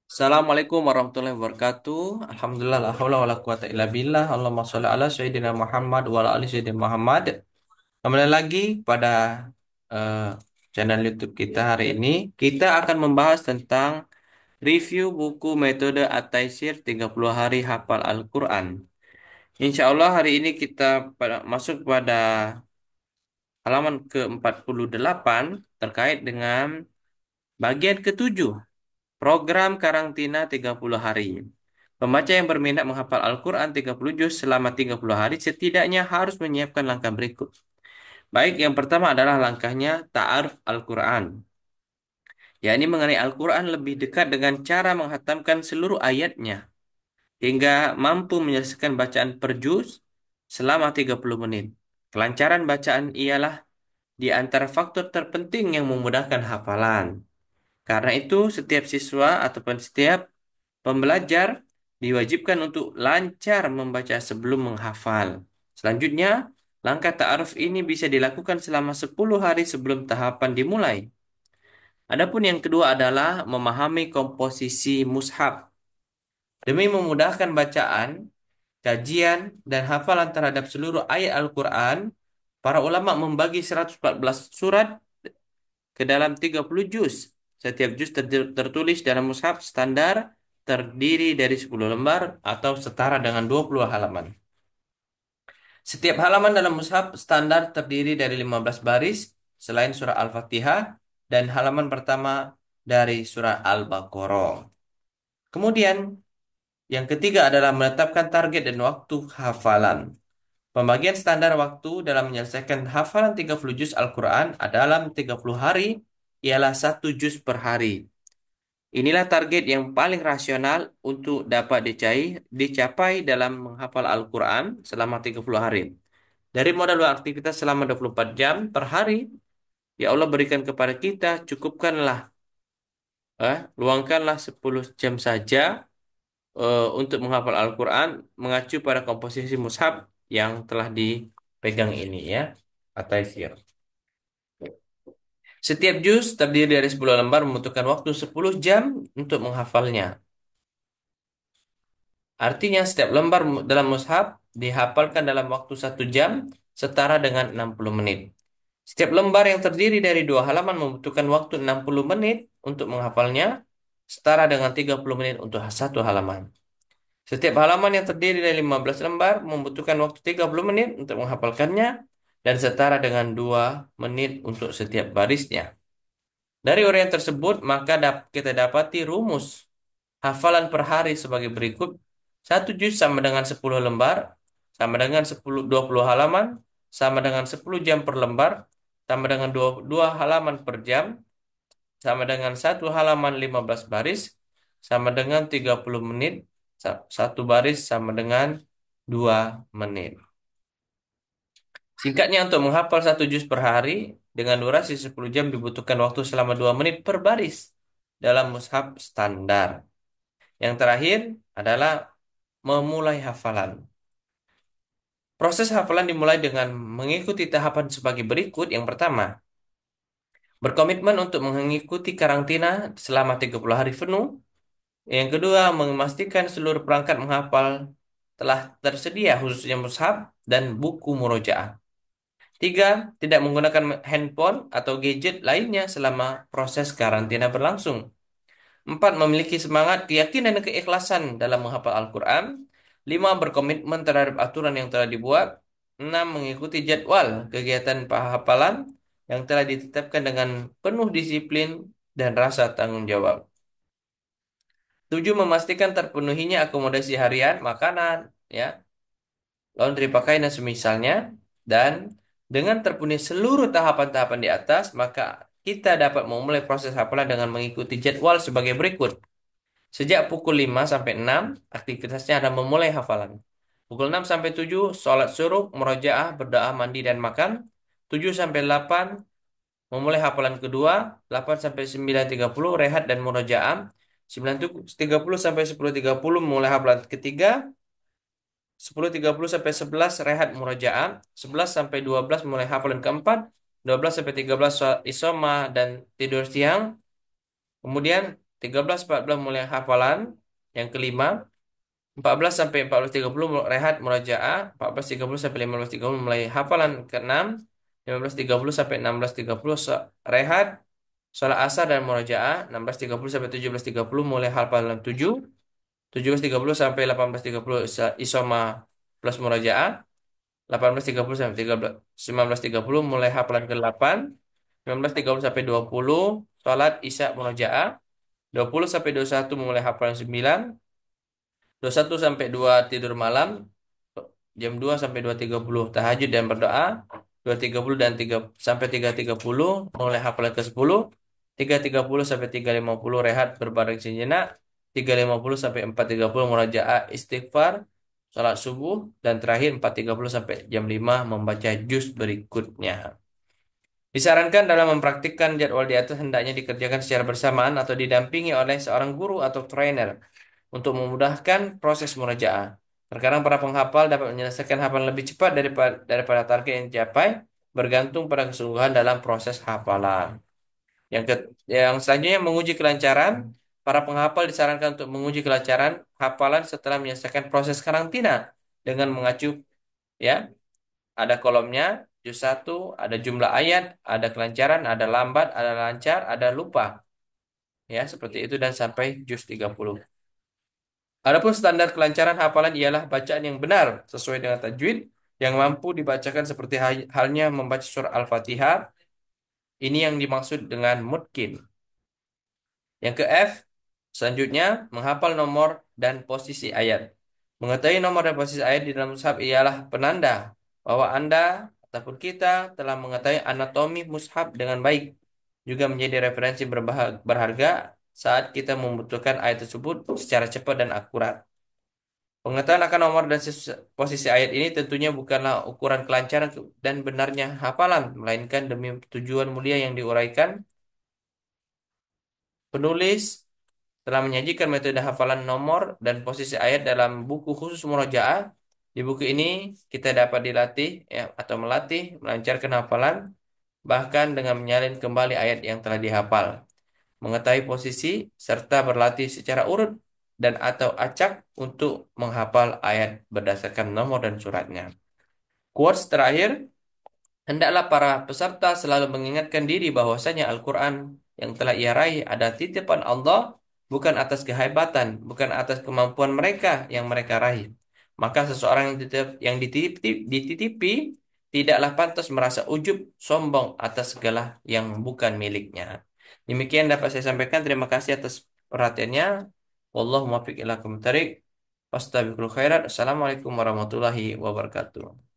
Assalamualaikum warahmatullahi wabarakatuh. Alhamdulillah la haula wala quwata illa billah. Allahumma sholli ala sayyidina Muhammad wa ala ali sayyidina Muhammad. Kembali lagi pada eh, channel YouTube kita hari ini. Kita akan membahas tentang review buku metode At-Taisir 30 hari hafal Al-Quran. Insya Allah hari ini kita masuk pada halaman ke-48 terkait dengan bagian ketujuh. Program karantina 30 hari. Pembaca yang berminat menghafal Al-Quran 30 juz selama 30 hari setidaknya harus menyiapkan langkah berikut. Baik, yang pertama adalah langkahnya ta'aruf Al-Quran, yakni mengenai Al-Quran lebih dekat dengan cara menghatamkan seluruh ayatnya hingga mampu menyelesaikan bacaan per juz selama 30 menit. Kelancaran bacaan ialah di antara faktor terpenting yang memudahkan hafalan. Karena itu, setiap siswa ataupun setiap pembelajar diwajibkan untuk lancar membaca sebelum menghafal. Selanjutnya, langkah ta'aruf ini bisa dilakukan selama 10 hari sebelum tahapan dimulai. Adapun yang kedua adalah memahami komposisi mushaf. Demi memudahkan bacaan, kajian, dan hafalan terhadap seluruh ayat Al-Quran, para ulama membagi 114 surat ke dalam 30 juz. Setiap juz tertulis dalam mushaf standar terdiri dari 10 lembar atau setara dengan 20 halaman. Setiap halaman dalam mushaf standar terdiri dari 15 baris selain surah Al-Fatihah dan halaman pertama dari surah Al-Baqarah. Kemudian yang ketiga adalah menetapkan target dan waktu hafalan. Pembagian standar waktu dalam menyelesaikan hafalan 30 juz Al-Quran dalam 30 hari ialah 1 juz per hari. Inilah target yang paling rasional untuk dapat dicapai dalam menghafal Al-Quran selama 30 hari. Dari modal aktivitas selama 24 jam per hari, ya Allah berikan kepada kita, luangkanlah 10 jam saja untuk menghafal Al-Quran mengacu pada komposisi mushaf yang telah dipegang ini ya, At-Taisir. Setiap juz terdiri dari 10 lembar membutuhkan waktu 10 jam untuk menghafalnya. Artinya setiap lembar dalam mushaf dihafalkan dalam waktu 1 jam setara dengan 60 menit. Setiap lembar yang terdiri dari 2 halaman membutuhkan waktu 60 menit untuk menghafalnya, setara dengan 30 menit untuk 1 halaman. Setiap halaman yang terdiri dari 15 lembar membutuhkan waktu 30 menit untuk menghafalkannya dan setara dengan 2 menit untuk setiap barisnya. Dari uraian tersebut, maka kita dapati rumus hafalan per hari sebagai berikut. 1 juz sama dengan 10 lembar, sama dengan 20 halaman, sama dengan 10 jam per lembar, sama dengan 2 halaman per jam, sama dengan 1 halaman 15 baris, sama dengan 30 menit, 1 baris sama dengan 2 menit. Singkatnya, untuk menghafal 1 juz per hari dengan durasi 10 jam dibutuhkan waktu selama 2 menit per baris dalam mushaf standar. Yang terakhir adalah memulai hafalan. Proses hafalan dimulai dengan mengikuti tahapan sebagai berikut. Yang pertama, berkomitmen untuk mengikuti karantina selama 30 hari penuh. Yang kedua, memastikan seluruh perangkat menghafal telah tersedia, khususnya mushaf dan buku murojaah. 3, tidak menggunakan handphone atau gadget lainnya selama proses karantina berlangsung. 4, memiliki semangat, keyakinan, dan keikhlasan dalam menghafal Al-Quran. 5, berkomitmen terhadap aturan yang telah dibuat. 6, mengikuti jadwal kegiatan hafalan yang telah ditetapkan dengan penuh disiplin dan rasa tanggung jawab. 7, memastikan terpenuhinya akomodasi harian, makanan, ya, laundry pakaian dan semisalnya. Dan dengan terpenuhi seluruh tahapan-tahapan di atas, maka kita dapat memulai proses hafalan dengan mengikuti jadwal sebagai berikut. Sejak pukul 5 sampai 6, aktivitasnya adalah memulai hafalan. Pukul 6 sampai 7, sholat suruh, murojaah, berdoa, mandi, dan makan. 7 sampai 8, memulai hafalan kedua. 8 sampai 9:30, rehat dan murojaah. 9:30 sampai 10:30, memulai hafalan ketiga. 10:30 sampai 11, rehat murojaah. 11 sampai 12, memulai hafalan keempat. 12 sampai 13, sholat isoma dan tidur siang. Kemudian 13 14 mulai hafalan. Yang kelima, 14 sampai 14.30 rehat murojaah, 14.30 sampai 15.30 mulai hafalan keenam, 15.30 sampai 16.30 rehat, sholat asar dan murojaah, 16.30 sampai 17.30 mulai hafalan 7, 17.30 sampai 18.30 isoma plus murojaah, 18.30 sampai 19.30 mulai hafalan ke-8, 19.30 sampai 20 sholat isya murojaah, 20 sampai 21 mulai hafalan 9, 21 sampai 2 tidur malam, jam 2 sampai 2.30 tahajud dan berdoa, 2.30 dan 3 sampai 3.30 mulai hafalan ke-10, 3.30 sampai 3.50 rehat berbaring sejenak, 3.50 sampai 4.30 murajaah istighfar, salat subuh, dan terakhir 4.30 sampai jam 5 membaca juz berikutnya. Disarankan dalam mempraktikkan jadwal di atas hendaknya dikerjakan secara bersamaan atau didampingi oleh seorang guru atau trainer untuk memudahkan proses murojaah. Terkadang para penghafal dapat menyelesaikan hafalan lebih cepat daripada target yang dicapai, bergantung pada kesungguhan dalam proses hafalan. Yang selanjutnya menguji kelancaran. Para penghafal disarankan untuk menguji kelancaran hafalan setelah menyelesaikan proses karantina dengan mengacu, ya, ada kolomnya, juz 1, ada jumlah ayat, ada kelancaran, ada lambat, ada lancar, ada lupa. Ya, seperti itu dan sampai juz 30. Adapun standar kelancaran hafalan ialah bacaan yang benar sesuai dengan tajwid yang mampu dibacakan seperti halnya membaca surah Al-Fatihah. Ini yang dimaksud dengan mutkin. Yang ke F, selanjutnya menghafal nomor dan posisi ayat. Mengetahui nomor dan posisi ayat di dalam mushaf ialah penanda bahwa Anda ataupun kita telah mengetahui anatomi mushaf dengan baik. Juga menjadi referensi berharga saat kita membutuhkan ayat tersebut secara cepat dan akurat. Pengetahuan akan nomor dan posisi ayat ini tentunya bukanlah ukuran kelancaran dan benarnya hafalan, melainkan demi tujuan mulia yang diuraikan. Penulis telah menyajikan metode hafalan nomor dan posisi ayat dalam buku khusus murojaah. Di buku ini kita dapat dilatih, ya, atau melatih melancarkan hafalan bahkan dengan menyalin kembali ayat yang telah dihafal, mengetahui posisi serta berlatih secara urut dan atau acak untuk menghafal ayat berdasarkan nomor dan suratnya. Quotes terakhir, hendaklah para peserta selalu mengingatkan diri bahwasanya Al-Quran yang telah ia raih ada titipan Allah, bukan atas kehebatan, bukan atas kemampuan mereka yang mereka raih. Maka seseorang dititipi tidaklah pantas merasa ujub, sombong atas segala yang bukan miliknya. Demikian dapat saya sampaikan. Terima kasih atas perhatiannya. Wallahu muwaffiq ila aqwamit thoriq. Wastabiqul khairat. Assalamualaikum warahmatullahi wabarakatuh.